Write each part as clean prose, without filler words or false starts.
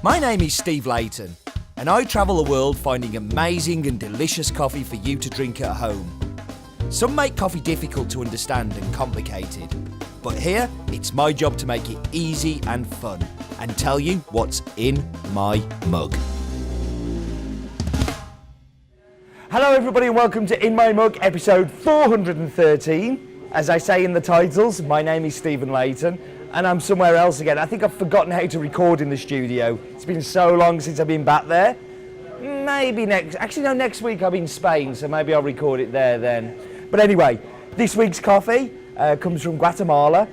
My name is Steve Layton, and I travel the world finding amazing and delicious coffee for you to drink at home. Some make coffee difficult to understand and complicated, but here it's my job to make it easy and fun and tell you what's in my mug. Hello everybody and welcome to In My Mug episode 413. As I say in the titles, my name is Stephen Layton and I'm somewhere else again. I think I've forgotten how to record in the studio. It's been so long since I've been back there. Maybe next week I'll be in Spain, so maybe I'll record it there then. But anyway, this week's coffee comes from Guatemala.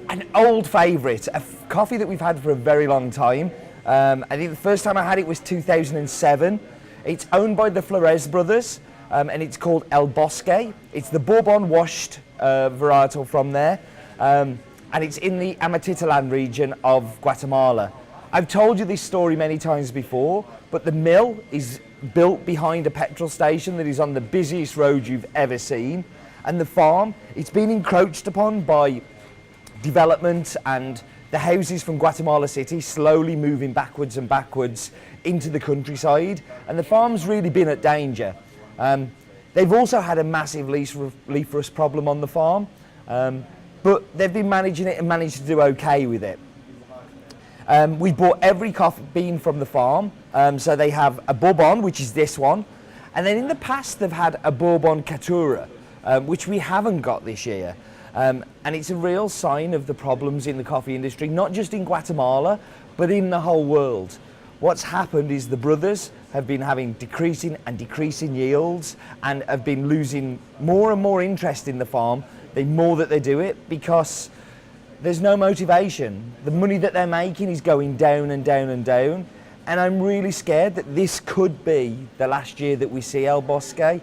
An old favourite, a coffee that we've had for a very long time. I think the first time I had it was 2007. It's owned by the Flores brothers and it's called El Bosque. It's the Bourbon washed varietal from there. And it's in the Amatitlan region of Guatemala. I've told you this story many times before, but the mill is built behind a petrol station that is on the busiest road you've ever seen. And the farm, it's been encroached upon by development and the houses from Guatemala City slowly moving backwards and backwards into the countryside. And the farm's really been at danger. They've also had a massive leaf rust problem on the farm. But they've been managing it and managed to do okay with it. We bought every coffee bean from the farm. So they have a Bourbon, which is this one. And then in the past, they've had a Bourbon Caturra, which we haven't got this year. And it's a real sign of the problems in the coffee industry, not just in Guatemala, but in the whole world. What's happened is the brothers have been having decreasing yields and have been losing more and more interest in the farm the more that they do it, because there's no motivation. The money that they're making is going down and down and down. And I'm really scared that this could be the last year that we see El Bosque,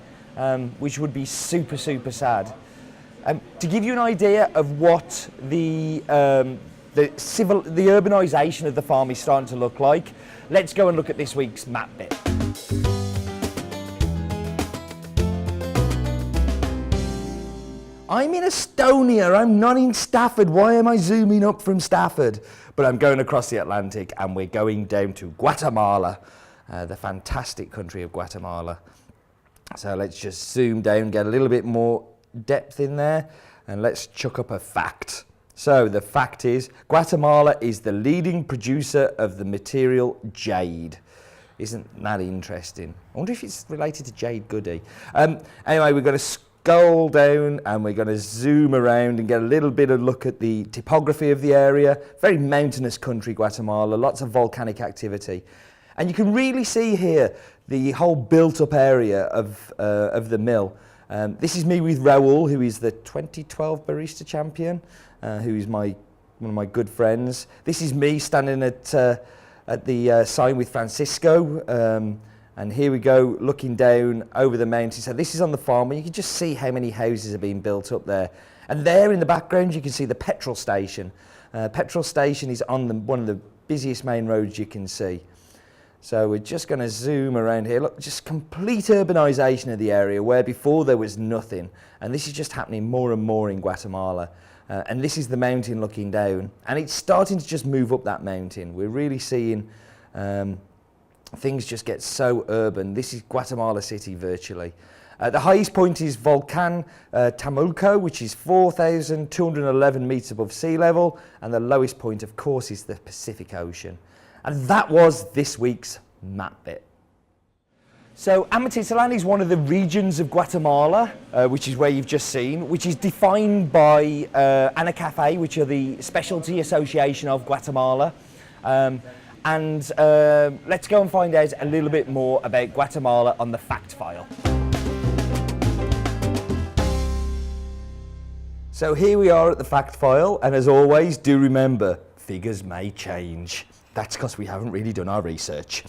which would be super, super sad. To give you an idea of what the urbanisation of the farm is starting to look like, let's go and look at this week's map bit. I'm in Estonia, I'm not in Stafford. Why am I zooming up from Stafford? But I'm going across the Atlantic and we're going down to Guatemala, the fantastic country of Guatemala. So let's just zoom down, get a little bit more depth in there, and let's chuck up a fact. So the fact is, Guatemala is the leading producer of the material jade. Isn't that interesting? I wonder if it's related to Jade Goody. Anyway, we're going to scroll down and we're going to zoom around and get a little bit of look at the topography of the area. Very mountainous country, Guatemala, lots of volcanic activity. And you can really see here the whole built-up area of the mill. This is me with Raul, who is the 2012 barista champion, who is one of my good friends. This is me standing at the sign with Francisco, and here we go, looking down over the mountains. So this is on the farm, and you can just see how many houses are being built up there. And there in the background, you can see the petrol station. Petrol station is on one of the busiest main roads you can see. So we're just going to zoom around here. Look, just complete urbanisation of the area where before there was nothing. And this is just happening more and more in Guatemala. And this is the mountain looking down. And it's starting to just move up that mountain. We're really seeing things just get so urban. This is Guatemala City virtually. The highest point is Volcan Tamulco, which is 4,211 metres above sea level. And the lowest point, of course, is the Pacific Ocean. And that was this week's map bit. So Amatitlan is one of the regions of Guatemala, which is where you've just seen, which is defined by ANACAFE, which are the Specialty Association of Guatemala. Let's go and find out a little bit more about Guatemala on the fact file. So here we are at the fact file, and as always, do remember, figures may change. That's because we haven't really done our research.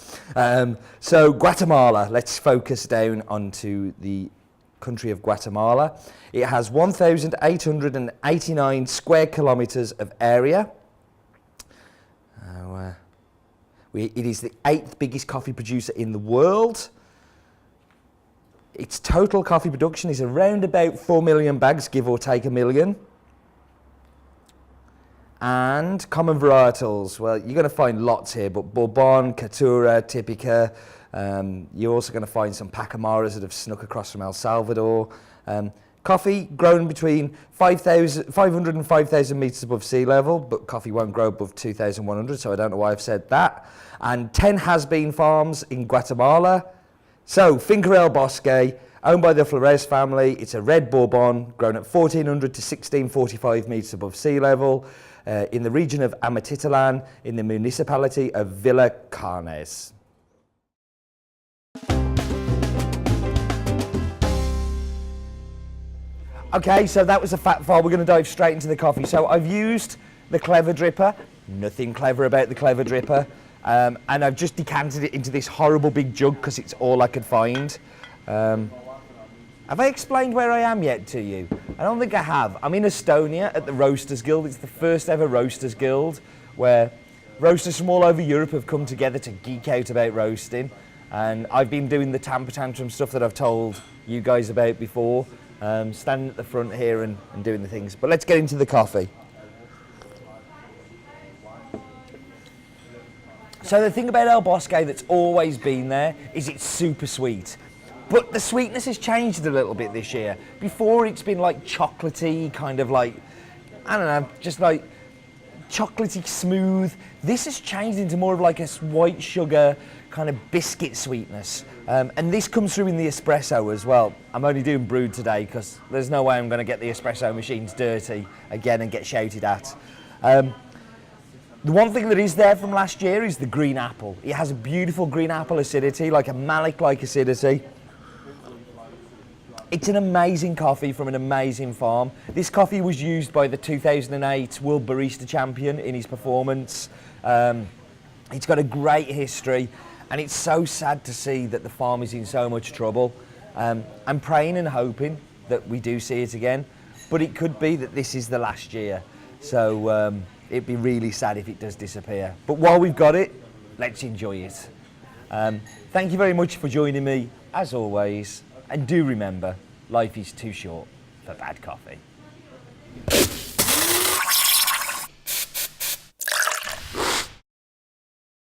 So Guatemala, let's focus down onto the country of Guatemala. It has 1,889 square kilometres of area. It is the 8th biggest coffee producer in the world. Its total coffee production is around about 4 million bags, give or take a million. And common varietals, well, you're going to find lots here, but Bourbon, Caturra, Typica. You're also going to find some Pacamaras that have snuck across from El Salvador. Coffee grown between 500 and 5,000 metres above sea level, but coffee won't grow above 2,100, so I don't know why I've said that. And 10 has-been farms in Guatemala. So, Finca El Bosque, owned by the Flores family. It's a red Bourbon, grown at 1,400 to 1,645 metres above sea level, in the region of Amatitlan, in the municipality of Villa Carnes. Okay, so that was a fat file. We're going to dive straight into the coffee. So I've used the Clever Dripper. Nothing clever about the Clever Dripper. And I've just decanted it into this horrible big jug because it's all I could find. Have I explained where I am yet to you? I don't think I have. I'm in Estonia at the Roasters Guild. It's the first ever Roasters Guild where roasters from all over Europe have come together to geek out about roasting. And I've been doing the Tamper Tantrum stuff that I've told you guys about before. Standing at the front here and doing the things. But let's get into the coffee. So the thing about El Bosque that's always been there is it's super sweet. But the sweetness has changed a little bit this year. Before it's been like chocolatey, kind of like, I don't know, just like chocolatey smooth. This has changed into more of like a white sugar kind of biscuit sweetness. And this comes through in the espresso as well. I'm only doing brewed today because there's no way I'm going to get the espresso machines dirty again and get shouted at. The one thing that is there from last year is the green apple. It has a beautiful green apple acidity, like a malic-like acidity. It's an amazing coffee from an amazing farm. This coffee was used by the 2008 World Barista Champion in his performance. It's got a great history. And it's so sad to see that the farm is in so much trouble. I'm praying and hoping that we do see it again, but it could be that this is the last year. So it'd be really sad if it does disappear. But while we've got it, let's enjoy it. Thank you very much for joining me, as always. And do remember, life is too short for bad coffee.